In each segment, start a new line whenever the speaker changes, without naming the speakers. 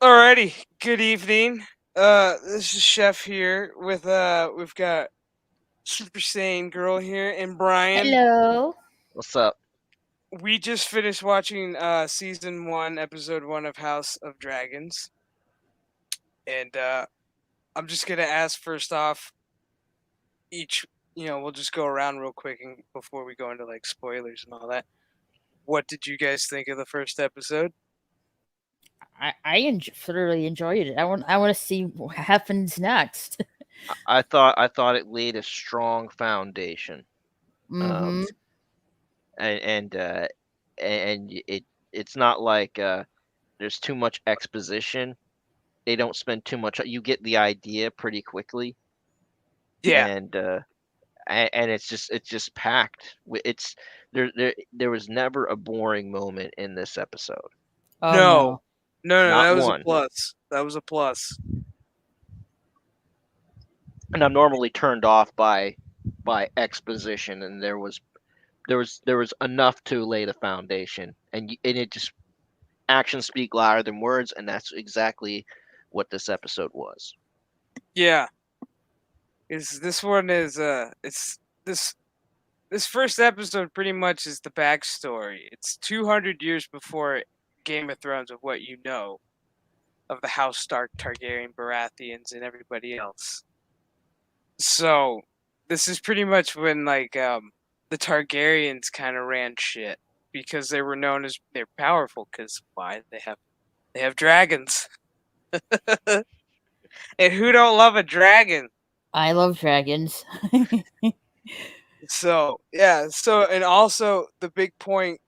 Alrighty, good evening. This is Chef here with we've got Super Saiyan Girl here and Brian.
Hello.
What's up?
We just finished watching season 1, episode 1 of House of Dragons. And I'm just gonna ask first off each we'll just go around real quick and before we go into like spoilers and all that. What did you guys think of the first episode?
I thoroughly enjoyed it. I want to see what happens next.
I thought it laid a strong foundation, um,
Mm-hmm.
and it's not like there's too much exposition. They don't spend too much. You get the idea pretty quickly,
Yeah.
and and it's just packed. It's there was never a boring moment in this episode.
Oh
No.
no.
No,
Not
that was a
one.
plus. That was a plus.
And I'm normally turned off by exposition, and there was enough to lay the foundation, and it just actions speak louder than words, and that's exactly what this episode was.
Yeah. Is this one is it's this first episode pretty much is the backstory. It's 200 years before Game of Thrones of what you know of the House Stark, Targaryen, Baratheons, and everybody else. So this is pretty much when the Targaryens kind of ran shit because they were known as they're powerful because why they have dragons and who don't love a dragon?
I love dragons.
So yeah, so and also the big point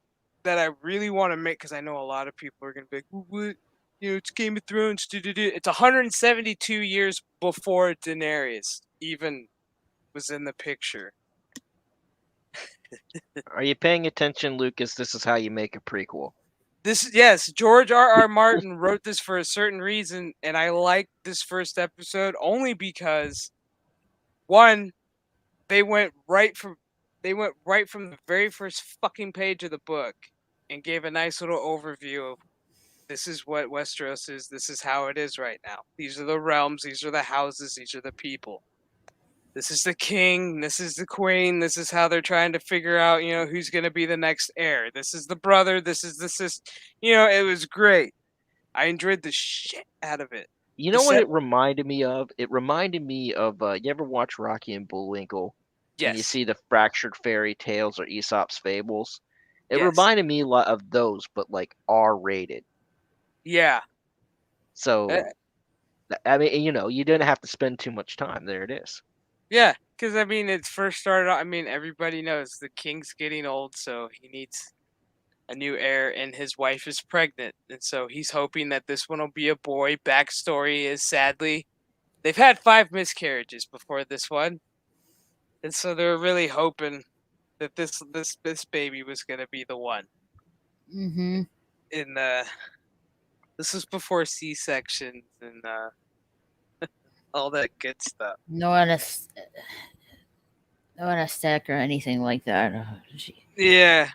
that I really want to make because I know a lot of people are gonna be like, well, what? It's Game of Thrones. It's 172 years before Daenerys even was in the picture.
Are you paying attention, Lucas? This is how you make a prequel.
This yes, George R. R. Martin wrote this for a certain reason, and I like this first episode only because one, they went right from the very first fucking page of the book and gave a nice little overview of this is what Westeros is, this is how it is right now. These are the realms, these are the houses, these are the people. This is the king, this is the queen, this is how they're trying to figure out, who's going to be the next heir. This is the brother, this is the sister. It was great. I enjoyed the shit out of it.
You
The
know what
set,
it reminded me of? It reminded me of you ever watch Rocky and Bullwinkle, and you
yes,
see the fractured fairy tales or Aesop's fables. It
yes,
reminded me a lot of those, but like R rated.
yeah, uh,
So I mean, you didn't have to spend too much time. There it is.
yeah. Because I mean, it first started. I mean, everybody knows the king's getting old, so he needs a new heir, and his wife is pregnant, and so he's hoping that this one will be a boy. Backstory is sadly they've had 5 miscarriages before this one, and so they're really hoping that this baby was gonna be the one.
Mm-hmm.
In this was before C sections and all that good stuff.
No no anesthetic or anything like that. Oh, gee.
Yeah.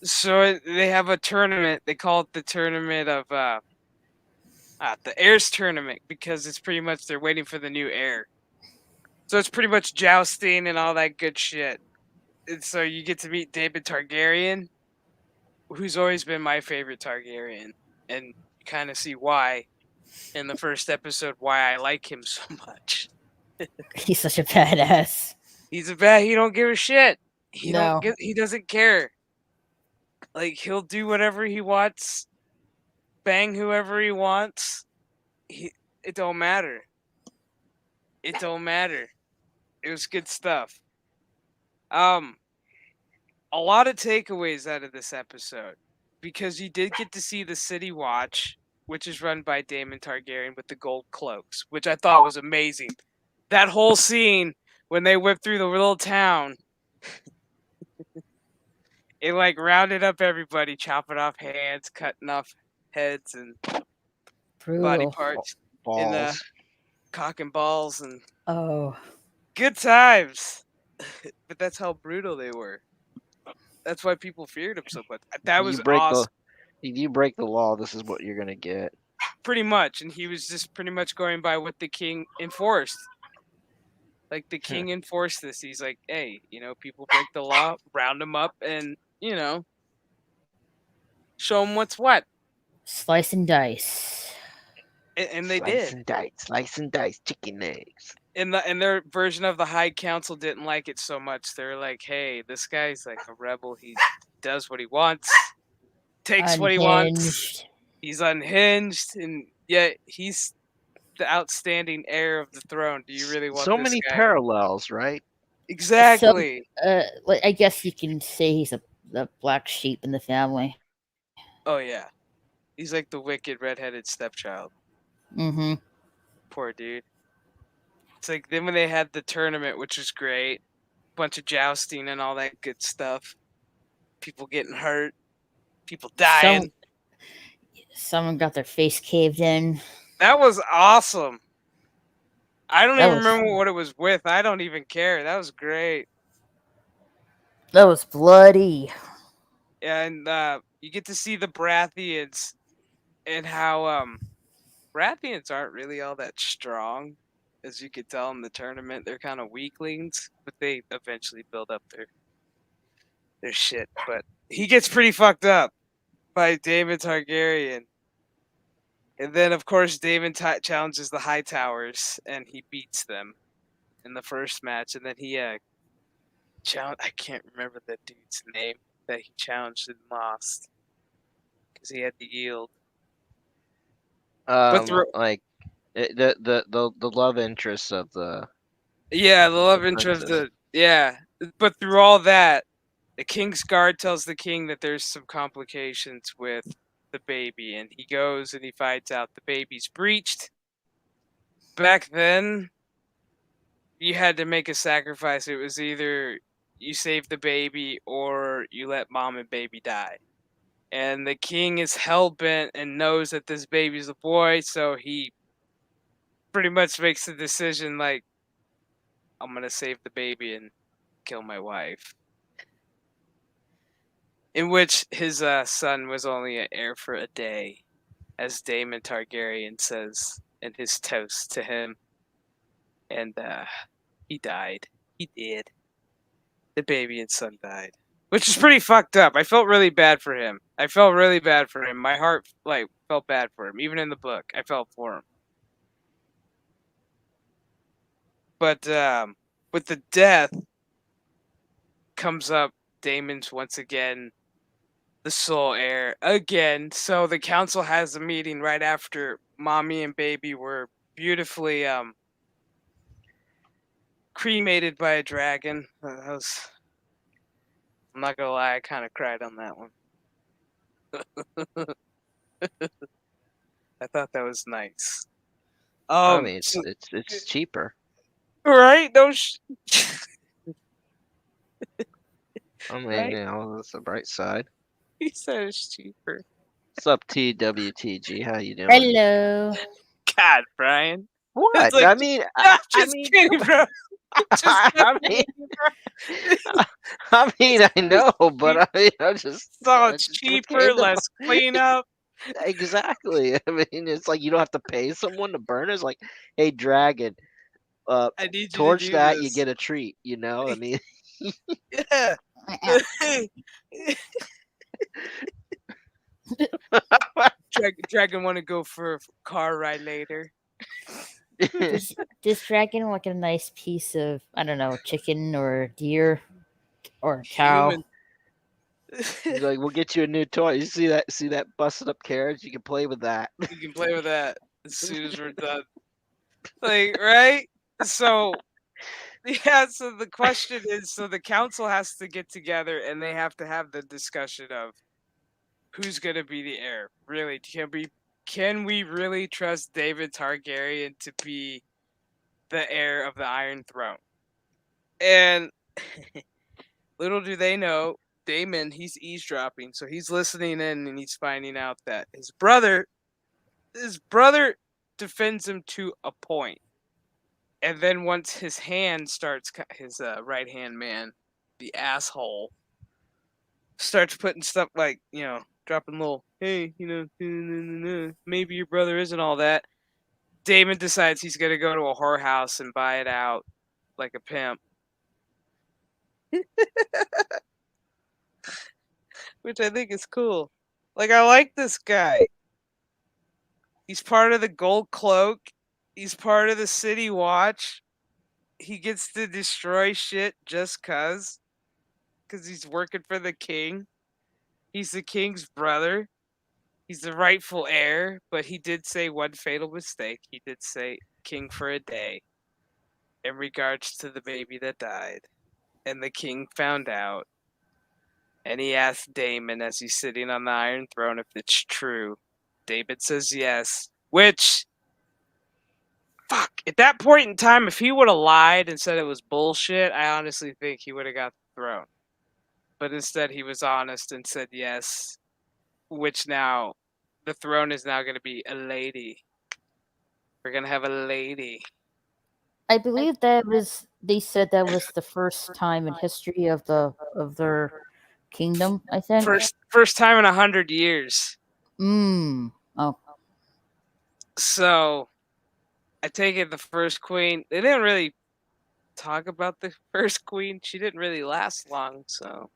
So they have a tournament. They call it the tournament of the heirs tournament because it's pretty much they're waiting for the new heir. So it's pretty much jousting and all that good shit. And so you get to meet David Targaryen, who's always been my favorite Targaryen, and you kind of see why in the first episode why I like him so much.
He's such a badass.
He's a bad. He don't give a shit.
No.
He doesn't care. Like he'll do whatever he wants, bang whoever he wants. He it don't matter. It don't matter. It was good stuff. Um, a lot of takeaways out of this episode because you did get to see the City Watch, which is run by Daemon Targaryen with the gold cloaks, which I thought was amazing. That whole scene when they whipped through the little town, it like rounded up everybody, chopping off hands, cutting off heads and body
Brutal.
parts in the
Balls.
cock and balls and
Oh.
good times. But that's how brutal they were. That's why people feared him so much. That
You
was
break the
awesome.
if you break the law, this is what you're gonna get.
pretty much, and he was just pretty much going by what the king enforced. Like the king enforced this. He's like, hey, people break the law, round them up, and show them what's what.
Slice and dice.
And they
Slice
did.
slice and dice, chicken eggs.
And their version of the High Council didn't like it so much. They're like, hey, this guy's like a rebel. He does what he wants, takes what he wants.
Unhinged.
He's unhinged, and yet he's the outstanding heir of the throne. Do you really want
So
this
many
guy?
parallels, right?
Exactly.
Like, I guess you can say he's the black sheep in the family.
Oh yeah, he's like the wicked redheaded stepchild.
Mm-hmm.
Poor dude. It's like then when they had the tournament, which was great, bunch of jousting and all that good stuff. People getting hurt, people dying.
Someone got their face caved in.
That was awesome. I don't
That
even
was-
remember what it was with. I don't even care. That was great.
That was bloody.
And you get to see the Baratheons and how Baratheons aren't really all that strong, as you could tell in the tournament. They're kind of weaklings, but they eventually build up their shit. But he gets pretty fucked up by Daemon Targaryen. And then, of course, Daemon challenges the Hightowers, and he beats them in the first match. And then he I can't remember that dude's name that he challenged and lost because he had to yield.
Like the love interest of the
Yeah, the love interest
princess.
But through all that, the King's Guard tells the king that there's some complications with the baby, and he goes and he finds out the baby's breached. Back then, you had to make a sacrifice. It was either you save the baby or you let mom and baby die. And the king is hell-bent and knows that this baby's a boy, so he pretty much makes the decision like, I'm going to save the baby and kill my wife. In which his son was only an heir for a day, as Daemon Targaryen says in his toast to him. And he died. He did. The baby and son died. Which is pretty fucked up. I felt really bad for him. My heart felt bad for him. Even in the book, I felt for him. But with the death comes up Daemon's once again the sole heir again. So the council has a meeting right after mommy and baby were beautifully cremated by a dragon. I'm not gonna lie, I kind of cried on that one. I thought that was nice.
I mean, it's cheaper.
Right?
I mean,
Right?
that's the bright side.
He said it's cheaper.
What's up, TWTG? How you doing?
Hello.
God, Brian.
What?
like-
I mean,
I'm just kidding, bro.
I mean, I know, but I'm just
So
I
it's
just
cheaper,
became the-
less cleanup.
Exactly. I mean, it's like you don't have to pay someone to burn. It's like, hey, dragon,
I need you
torch
to do
that,
this.
you get a treat. You know, I mean,
Yeah. Dragon want to go for a car ride later.
Does dragon want a nice piece of, I don't know, chicken or deer or cow?
Human.
he's like, we'll get you a new toy. You see that busted up carriage? You can play with that.
You can play with that as soon as we're done. Like, right? So, yeah, so the question is, so the council has to get together and they have to have the discussion of who's going to be the heir. Really, can we really trust David Targaryen to be the heir of the Iron Throne? And little do they know, Daemon, he's eavesdropping, so he's listening in and he's finding out that his brother defends him to a point. And then once his hand starts, his right hand man, the asshole, starts putting stuff like, dropping little hey, maybe your brother isn't all that. Damon decides he's gonna go to a whorehouse and buy it out like a pimp, which I think is cool. Like, I like this guy. He's part of the Gold Cloak. He's part of the City Watch. He gets to destroy shit just cause he's working for the king. He's the king's brother. He's the rightful heir, but he did say one fatal mistake. He did say king for a day in regards to the baby that died. And the king found out. And he asked Damon as he's sitting on the Iron Throne if it's true. Damon says yes, which, fuck, at that point in time, if he would have lied and said it was bullshit, I honestly think he would have got the throne. But instead, he was honest and said yes, which now the throne is now going to be a lady. We're going to have a lady.
I believe that was. They said that was the first time in history of their kingdom. I think.
First time in 100 years.
Oh.
So, I take it the first queen. They didn't really talk about the first queen. She didn't really last long. So,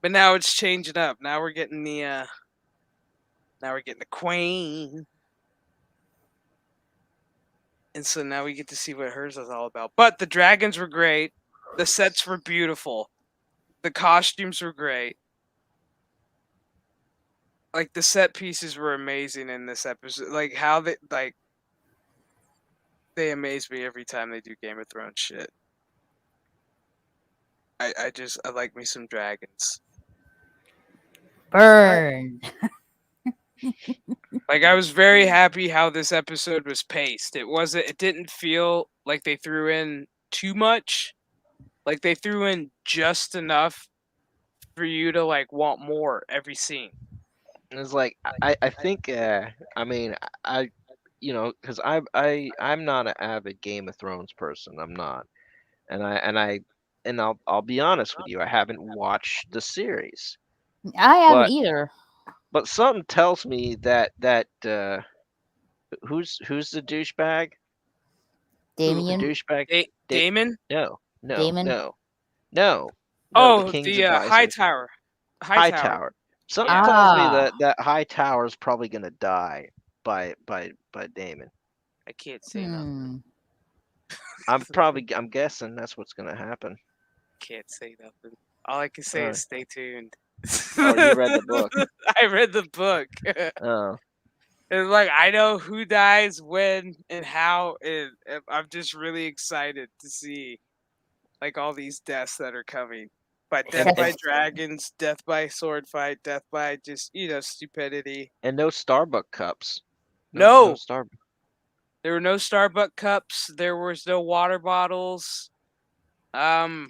but now it's changing up. Now we're getting the queen. And so now we get to see what hers is all about. But the dragons were great. The sets were beautiful. The costumes were great. Like, the set pieces were amazing in this episode. Like, how they amaze me every time they do Game of Thrones shit. I like me some dragons.
Burn.
Like, I was very happy how this episode was paced. It didn't feel like they threw in too much. Like, they threw in just enough for you to, like, want more every scene.
It's like I think I mean I because I'm not an avid Game of Thrones person. I'm not, and I'll be honest with you. I haven't watched the series,
I haven't
but
either.
something tells me that who's the douchebag? The
Damien.
douchebag?
Damon?
No,
Damon?
no.
Oh,
the king's
the
advisor.
Hightower.
Hightower. Something
Yeah.
tells me that Hightower is probably gonna die by Damon.
I can't say nothing.
I'm guessing that's what's gonna happen.
Can't say nothing. All I can say
Alright.
is stay tuned.
Oh, you read the book.
I read the book.
Oh,
It's like, I know who dies when and how, and I'm just really excited to see, like, all these deaths that are coming. But death by dragons, death by sword fight, death by just, stupidity.
and no Starbucks cups.
No.
Starbucks.
There were no Starbucks cups. There was no water bottles. I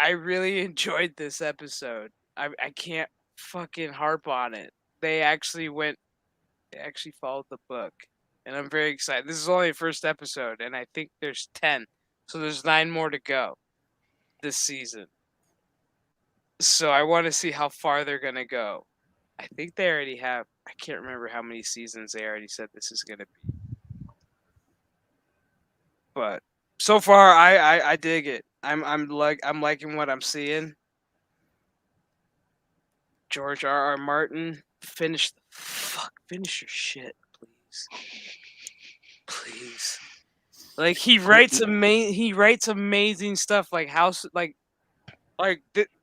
really enjoyed this episode. I can't fucking harp on it. They actually followed the book, and I'm very excited. This is only the first episode, and I think there's 10, so there's 9 more to go this season. So I want to see how far they're gonna go. I think they already have. I can't remember how many seasons they already said this is gonna be, but so far I dig it. I'm liking what I'm seeing. George R.R. Martin, finish your shit, please. Please. Like, he writes amazing stuff, like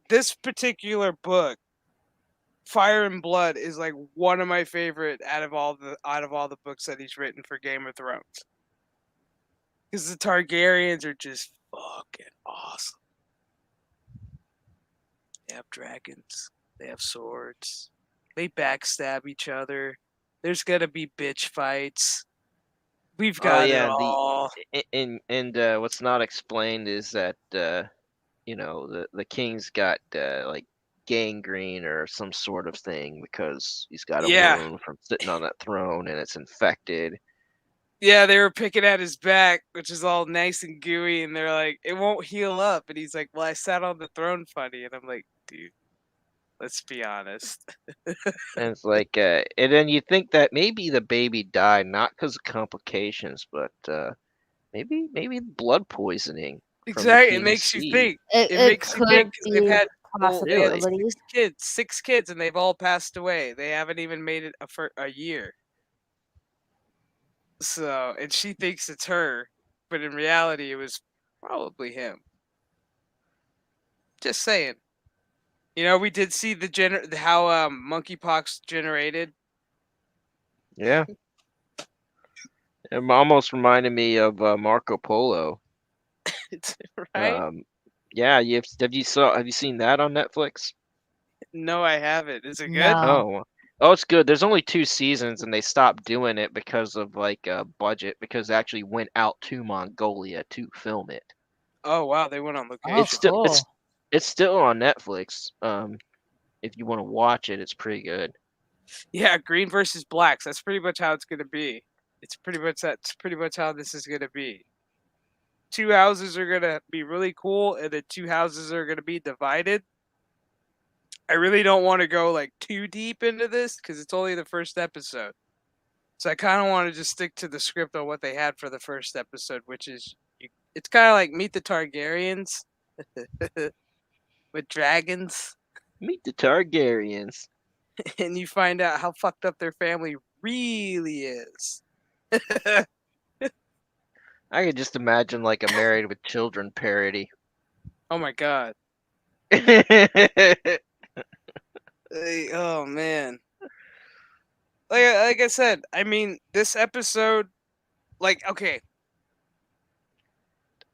this particular book, Fire and Blood, is like one of my favorite out of all the books that he's written for Game of Thrones. Because the Targaryens are just fucking awesome. They have dragons. They have swords. They backstab each other. There's gonna be bitch fights. We've got it all.
And what's not explained is that the king's got like gangrene or some sort of thing because he's got a wound from sitting on that throne and it's infected.
Yeah, they were picking at his back, which is all nice and gooey, and they're like, it won't heal up. And he's like, well, I sat on the throne funny. And I'm like, dude, Let's be honest.
And it's like, and then you think that maybe the baby died not because of complications, but maybe blood poisoning from the
Exactly. It
king's
makes you
seed.
think. It
It
makes you think
could
'cause they've
be
had they had
Really?
possibility.
six kids, and they've all passed away. They haven't even made it for a year. So, and she thinks it's her, but in reality, it was probably him. Just saying. We did see how monkeypox generated.
Yeah. It almost reminded me of Marco Polo.
Right?
Yeah, have you seen that on Netflix?
No, I haven't. Is it good?
No.
Oh, it's good. There's only 2 seasons, and they stopped doing it because of like budget, because they actually went out to Mongolia to film it.
Oh wow, they went on
Oh,
It's
location.
still
cool.
it's still on Netflix. If you want to watch it, it's pretty good.
Yeah, green versus blacks. That's pretty much how it's gonna be. That's pretty much how this is gonna be. Two houses are gonna be really cool, and then two houses are gonna be divided. I really don't want to go like too deep into this because it's only the first episode. So I kind of want to just stick to the script on what they had for the first episode, which is it's kind of like Meet the Targaryens with dragons,
Meet the Targaryens.
and you find out how fucked up their family really is.
I could just imagine like a Married with Children parody.
Oh my god. Oh man. Like I said, I mean, this episode, like, okay,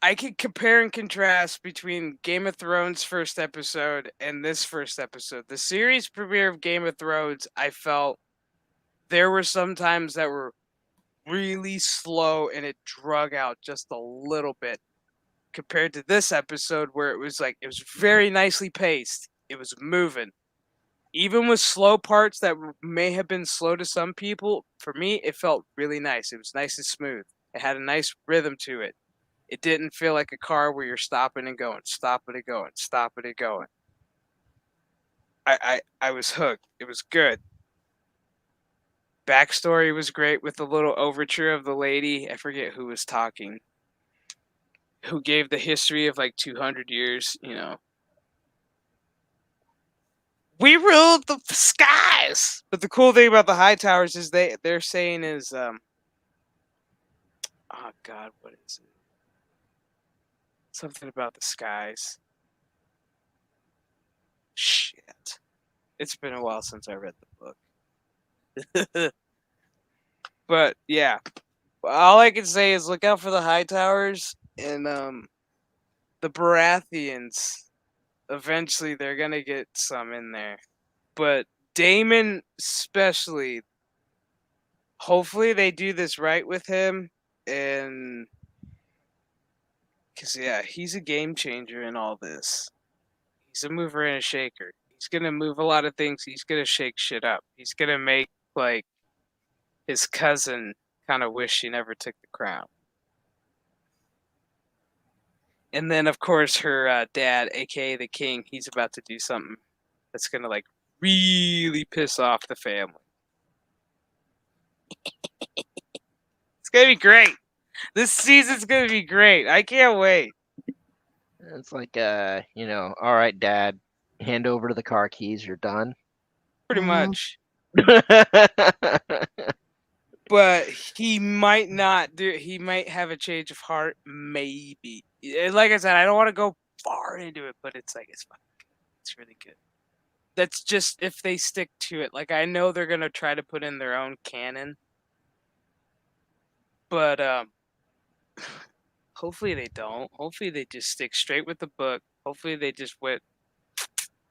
I could compare and contrast between Game of Thrones first episode and this first episode. The series premiere of Game of Thrones, I felt there were some times that were really slow and it drug out just a little bit compared to this episode where it was very nicely paced. It was moving. Even with slow parts that may have been slow to some people, for me it felt really nice. It was nice and smooth. It had a nice rhythm to it. It didn't feel like a car where you're stopping and going, stopping and going, stopping and going. I was hooked. It was good. Backstory was great with the little overture of the lady. I forget who was talking. Who gave the history of like 200 years, We ruled the skies. But the cool thing about the high towers is they're saying is oh god, what is it? Something about the skies. Shit. It's been a while since I read the book. But yeah. All I can say is look out for the high towers and the Baratheons. Eventually they're gonna get some in there. But Damon especially, hopefully they do this right with him, and because yeah, he's a game changer in all this. He's a mover and a shaker. He's gonna move a lot of things. He's gonna shake shit up. He's gonna make like his cousin kind of wish she never took the crown. And then of course her dad, aka the king, he's about to do something that's gonna like really piss off the family. It's gonna be great. This season's gonna be great. I can't wait.
It's like, all right, Dad, hand over to the car keys. You're done.
Pretty
Mhm.
much. But he might not do. He might have a change of heart. Maybe. Like I said, I don't want to go far into it, but it's like it's fun. It's really good. That's just if they stick to it. Like I know they're gonna try to put in their own canon, but hopefully they don't. Hopefully they just stick straight with the book. Hopefully they just went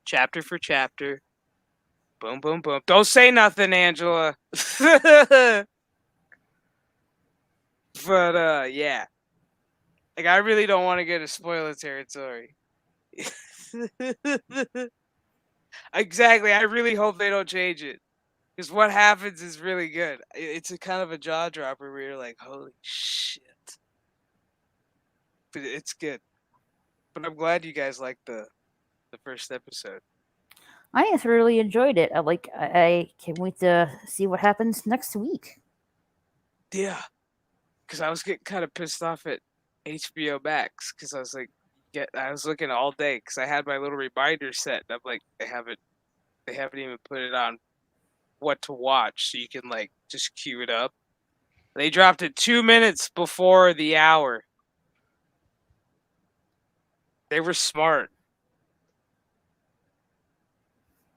chapter for chapter. Boom, boom, boom. Don't say nothing, Angela. But yeah. Like I really don't want to get a spoiler territory. Exactly. I really hope they don't change it. Because what happens is really good. It's a kind of a jaw dropper where you're like, holy shit. But it's good. But I'm glad you guys liked the first episode.
I thoroughly enjoyed it. I can't wait to see what happens next week.
Yeah, because I was getting kind of pissed off at HBO Max because I was like, I was looking all day because I had my little reminder set. And I'm like, they haven't even put it on what to watch, so you can like just queue it up. They dropped it 2 minutes before the hour. They were smart.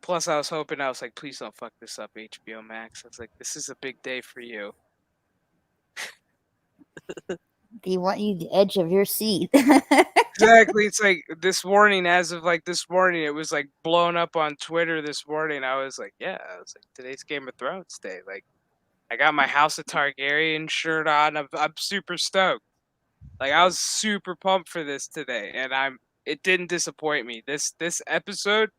Plus, I was hoping, I was like, please don't fuck this up, HBO Max. I was like, this is a big day for you.
They want you the edge of your seat.
Exactly. It's like this morning, as of like this morning, it was like blown up on Twitter this morning. I was like, yeah, I was like, today's Game of Thrones day. Like, I got my House of Targaryen shirt on. I'm super stoked. Like, I was super pumped for this today, and it didn't disappoint me. This episode,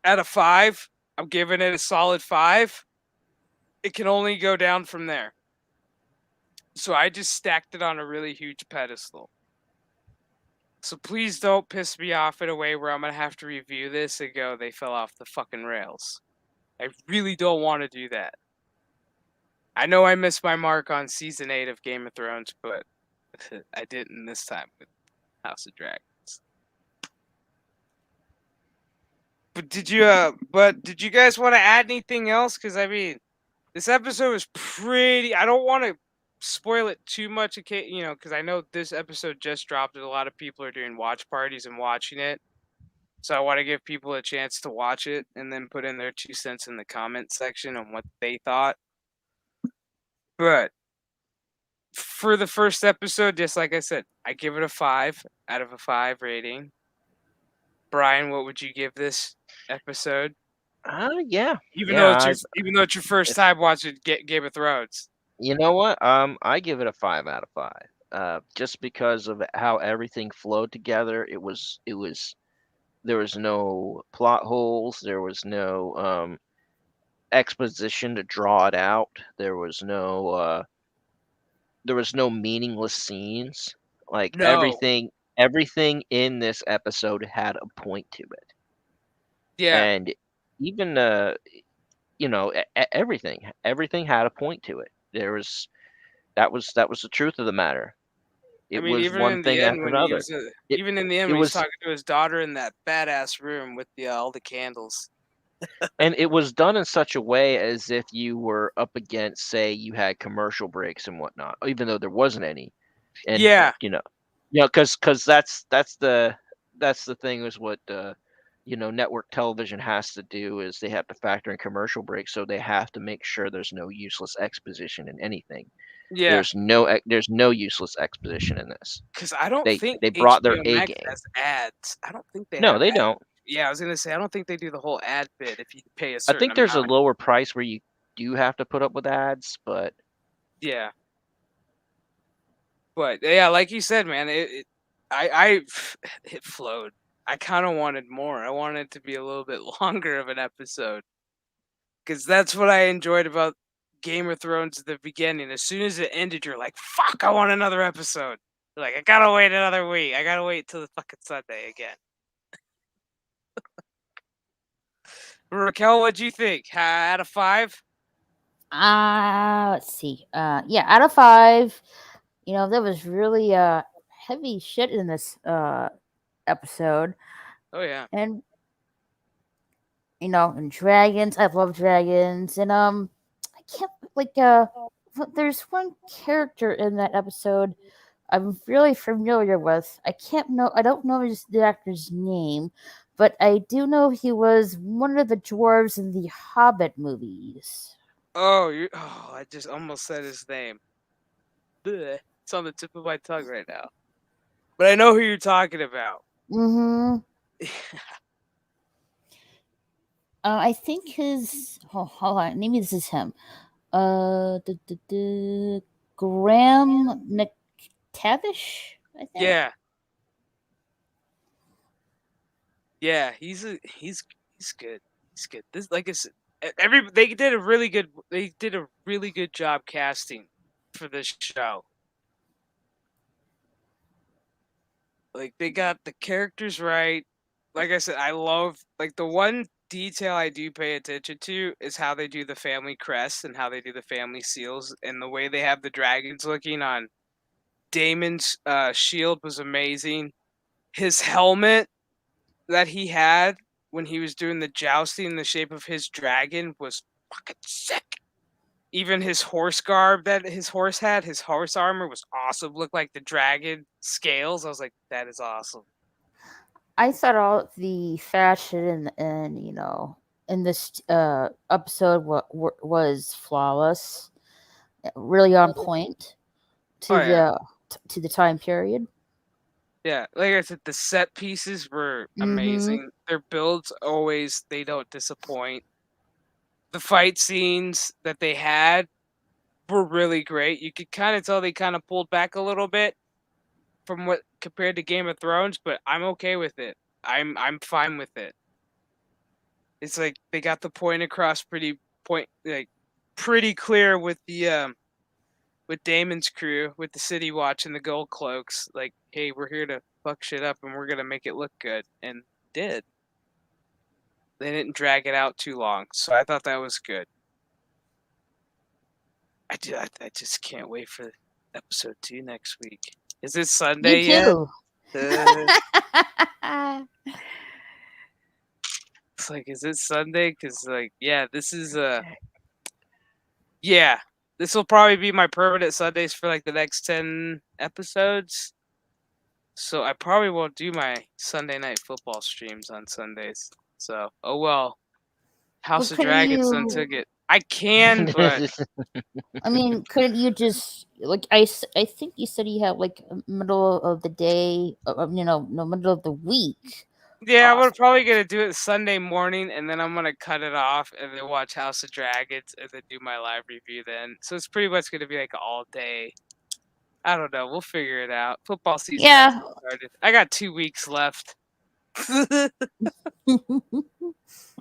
out of 5, I'm giving it a solid 5. It can only go down from there. So I just stacked it on a really huge pedestal. So please don't piss me off in a way where I'm going to have to review this and go, they fell off the fucking rails. I really don't want to do that. I know I missed my mark on season 8 of Game of Thrones, but I didn't this time with House of Dragons. But did you guys want to add anything else? Because I mean, this episode was pretty. I don't want to spoil it too much, because I know this episode just dropped and a lot of people are doing watch parties and watching it. So I want to give people a chance to watch it and then put in their 2 cents in the comment section on what they thought. But for the first episode, just like I said, I give it a 5 out of a 5 rating. Brian, what would you give this episode?
Yeah.
Even
Yeah,
though it's your first time watching Game of Thrones.
You know what? I give it a 5 out of 5. Just because of how everything flowed together. There was no plot holes. There was no exposition to draw it out. There was no meaningless scenes. Like
No.
everything in this episode had a point to it.
Yeah.
And even everything had a point to it. That was the truth of the matter. It
I mean,
was
even
one
in the
thing
end
after
when he
another.
was
It
even in the end
it
when he's
was
talking to his daughter in that badass room with all the candles.
and it was done in such a way as if you were up against, say, you had commercial breaks and whatnot, even though there wasn't any. And
Yeah.
because that's the thing is what network television has to do is they have to factor in commercial breaks, so they have to make sure there's no useless exposition in anything.
Yeah.
There's no useless exposition in this.
Because I don't
They
think
they brought their
HBO
A
Max
game.
has ads. I don't think they
No,
have
they
ads.
don't.
Yeah, I was gonna say I don't think they do the whole ad bit if you pay a
I
certain
think there's a
amount.
lower price where you do have to put up with ads, but
Yeah. But yeah, like you said, man, I it flowed. I kind of wanted more. I wanted it to be a little bit longer of an episode because that's what I enjoyed about Game of Thrones at the beginning. As soon as it ended, you're like, "Fuck! I want another episode." You're like, I gotta wait another week. I gotta wait till the fucking Sunday again. Raquel, what'd you think? Out of 5?
Let's see. Yeah, out of 5. There was really heavy shit in this episode.
Oh yeah.
And and dragons. I love dragons. And I can't there's one character in that episode I'm really familiar with. I don't know the actor's name, but I do know he was one of the dwarves in the Hobbit movies.
Oh, I just almost said his name. Blech. It's on the tip of my tongue right now. But I know who you're talking about.
Mm-hmm. I think his hold on, maybe this is him. Graham McTavish, I think.
Yeah. Yeah, he's good. He's good. This, like I said, they did a really good job casting for this show. Like they got the characters right. Like I said, I love like the one detail I do pay attention to is how they do the family crest and how they do the family seals, and the way they have the dragons looking on Damon's shield was amazing. His helmet that he had when he was doing the jousting in the shape of his dragon was fucking sick. Even his horse garb that his horse had, his horse armor was awesome. Looked like the dragon scales. I was like, that is awesome.
I thought all the fashion and in this episode was flawless, really on point to
Oh, yeah.
to the time period.
Yeah, like I said, the set pieces were amazing. Their builds always, they don't disappoint. The fight scenes that they had were really great. You could kind of tell they kind of pulled back a little bit from what compared to Game of Thrones, but I'm okay with it. I'm fine with it. It's like they got the point across pretty clear with the with Damon's crew, with the City Watch and the Gold Cloaks. Like, hey, we're here to fuck shit up and we're gonna make it look good, and did. They didn't drag it out too long, so I thought that was good. I just can't wait for episode 2 next week. Is it Sunday
Me
yet?
too.
It's like, is it Sunday? Because, like, yeah, this is yeah, this will probably be my permanent Sundays for like the next 10 episodes. So I probably won't do my Sunday night football streams on Sundays. So, oh well. House of
couldn't
Dragons
you-
done took it. I can, but
I mean, couldn't you just like I think you said you have like middle of the day, no middle of the week.
yeah,
off.
I'm probably gonna do it Sunday morning, and then I'm gonna cut it off and then watch House of Dragons and then do my live review then. So it's pretty much gonna be like all day. I don't know. We'll figure it out. Football season hasn't started. I got 2 weeks left.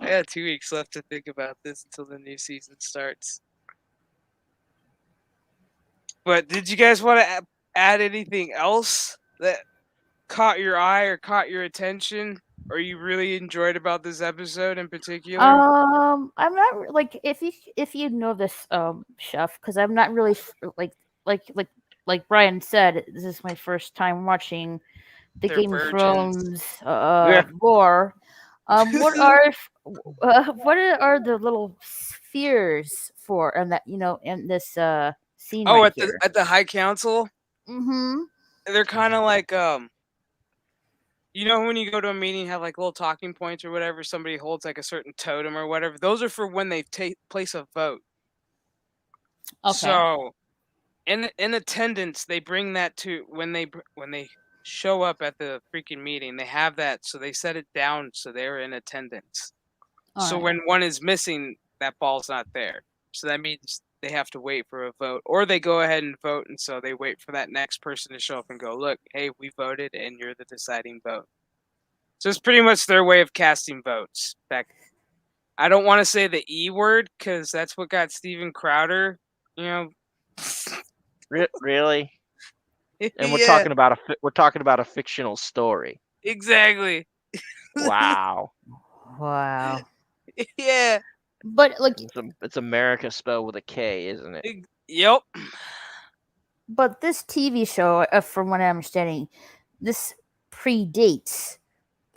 I got 2 weeks left to think about this until the new season starts. But did you guys want to add anything else that caught your eye or caught your attention, or you really enjoyed about this episode in particular?
I'm not like if you know this chef, because I'm not really like Brian said, this is my first time watching the
They're
Game of
virgins.
Thrones lore. What are the little spheres for, and that in this scene?
Oh,
right
at the High Council,
Mm-hmm.
they're kind of like you know, when you go to a meeting, have like little talking points or whatever. Somebody holds like a certain totem or whatever. Those are for when they place a vote.
Okay.
So, in attendance, they bring that to when they show up at the freaking meeting. They have that, so they set it down so they're in attendance. So
Alright.
when one is missing, that ball's not there. So that means they have to wait for a vote, or they go ahead and vote, and so they wait for that next person to show up and go, look, hey, we voted, and you're the deciding vote. So it's pretty much their way of casting votes. I don't want to say the E word because that's what got Steven Crowder, you know.
Really? And we're
Yeah,
talking about a fictional story.
exactly.
Wow.
Wow.
Yeah.
But like,
It's America spelled with a K, isn't it?
Yep.
but this TV show, from what I'm understanding, this predates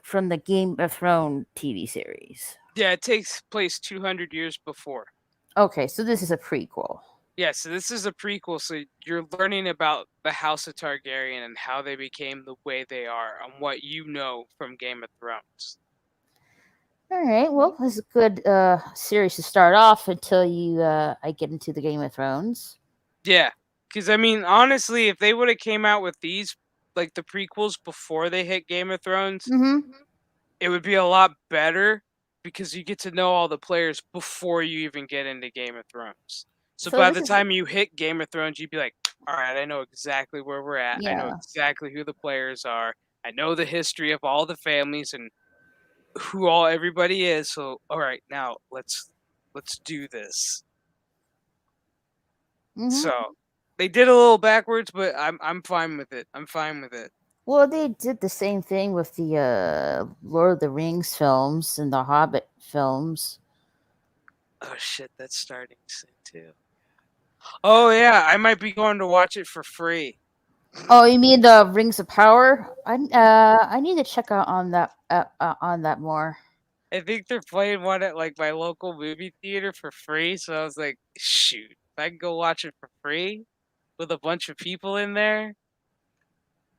from the Game of Thrones TV series.
Yeah, it takes place 200 years before.
Okay, so this is a prequel.
Yeah, so this is a prequel, so you're learning about the House of Targaryen and how they became the way they are and what you know from Game of Thrones.
All right, well, this is a good series to start off until I get into the Game of Thrones.
Yeah, because I mean, honestly, if they would have came out with these, like the prequels before they hit Game of Thrones, it would be a lot better because you get to know all the players before you even get into Game of Thrones. So by the time you hit Game of Thrones, you'd be like, all right, I know exactly where we're at. I know exactly who the players are. I know the history of all the families and who everybody is. So, all right, now let's do this. So they did a little backwards, but I'm fine with it. I'm fine with it.
Well, they did the same thing with the Lord of the Rings films and the Hobbit films.
Oh shit, that's starting soon too. Oh yeah, I might be going to watch it for free.
Oh, you mean the Rings of Power? I need to check out on that more.
I think they're playing one at like my local movie theater for free, so I was like, shoot, if I can go watch it for free with a bunch of people in there,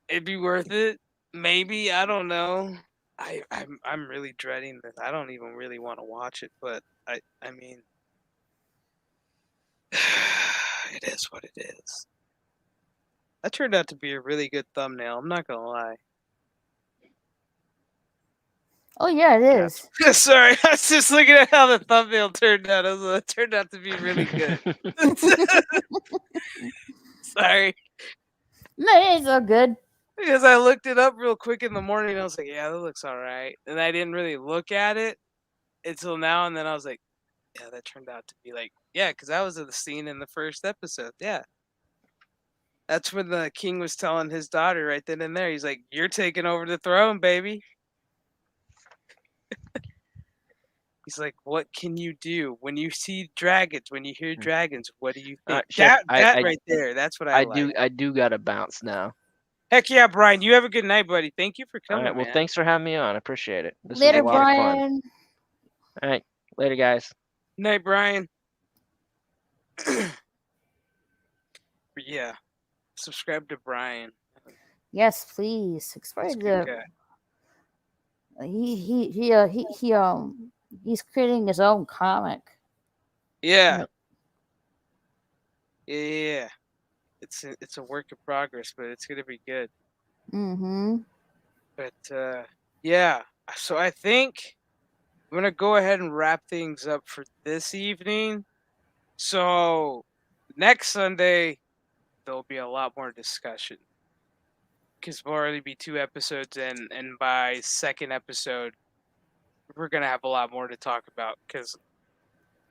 it'd be worth it. Maybe, I don't know. I'm really dreading this. I don't even really want to watch it, but I mean it is what it is. That turned out to be a really good thumbnail, I'm not gonna lie.
Oh yeah, it is.
Sorry, I was just looking at how the thumbnail turned out. It turned out to be really good. Sorry.
No, it's all good.
Because I looked it up real quick in the morning and I was like, yeah, that looks all right. And I didn't really look at it until now. And then I was like, yeah, that turned out to be like, yeah, because that was the scene in the first episode. Yeah. That's when the king was telling his daughter right then and there. He's like, you're taking over the throne, baby. He's like, what can you do when you see dragons? When you hear dragons, what do you think?
Chef,
That right there, that's what I like.
I do gotta bounce now.
Heck yeah, Brian. You have a good night, buddy. Thank you for
All
coming,
right. Well,
man.
thanks for having me on. I appreciate it. This
Later,
was a lot of fun.
Brian.
All right. Later, guys.
Night, Brian. Yeah. Subscribe to Brian.
Yes, please. Subscribe
He's a good
to.
guy.
He's creating his own comic.
Yeah. Yeah. It's a work in progress, but it's gonna be good.
Mm-hmm.
But yeah. So I think I'm gonna go ahead and wrap things up for this evening. So next Sunday there'll be a lot more discussion. Because we'll already be 2 episodes in, and by second episode, we're gonna have a lot more to talk about. Because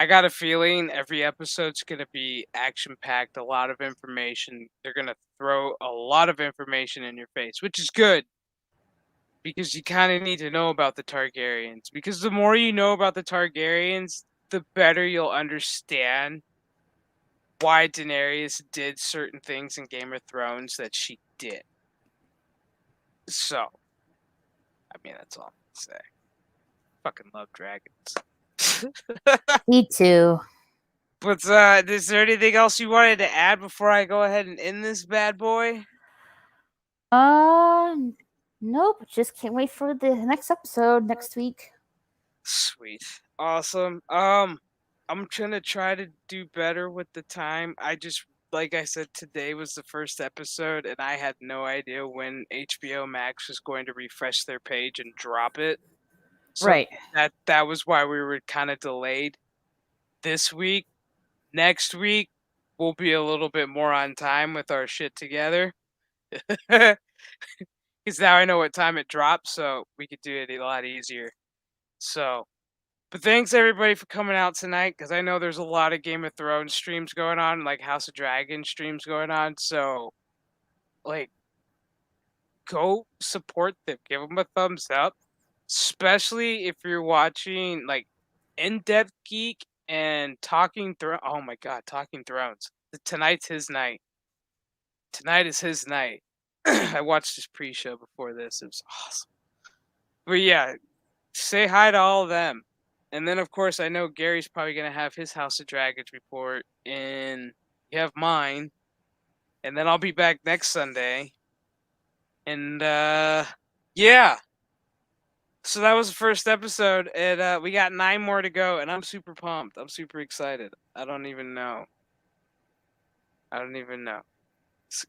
I got a feeling every episode's gonna be action packed, a lot of information. They're gonna throw a lot of information in your face, which is good. Because you kind of need to know about the Targaryens. Because the more you know about the Targaryens, the better you'll understand why Daenerys did certain things in Game of Thrones that she did. So, I mean, that's all I'm gonna say. Fucking love dragons.
Me too.
But is there anything else you wanted to add before I go ahead and end this bad boy?
Nope. Just can't wait for the next episode next week.
Sweet. Awesome. I'm gonna try to do better with the time. Like I said, today was the first episode, and I had no idea when HBO Max was going to refresh their page and drop it. So
Right.
that was why we were kind of delayed this week. Next week, we'll be a little bit more on time with our shit together. Because now I know what time it drops, so we could do it a lot easier. So, but thanks everybody for coming out tonight, because I know there's a lot of Game of Thrones streams going on, like House of Dragon streams going on. So, like, go support them, give them a thumbs up, especially if you're watching like In Depth Geek and Talking Thrones. Oh my God, Talking Thrones! Tonight's his night. Tonight is his night. I watched his pre-show before this. It was awesome. But yeah, say hi to all of them. And then, of course, I know Gary's probably going to have his House of Dragons report, and you have mine. And then I'll be back next Sunday. And, yeah. So that was the first episode, and we got 9 more to go, and I'm super pumped. I'm super excited. I don't even know. This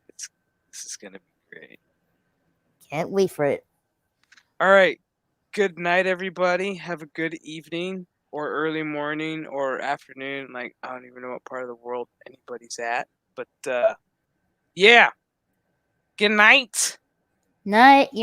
is going to be great.
Can't wait for it.
All right. Good night, everybody. Have a good evening or early morning or afternoon. Like, I don't even know what part of the world anybody's at. But, yeah. Good night.
Night.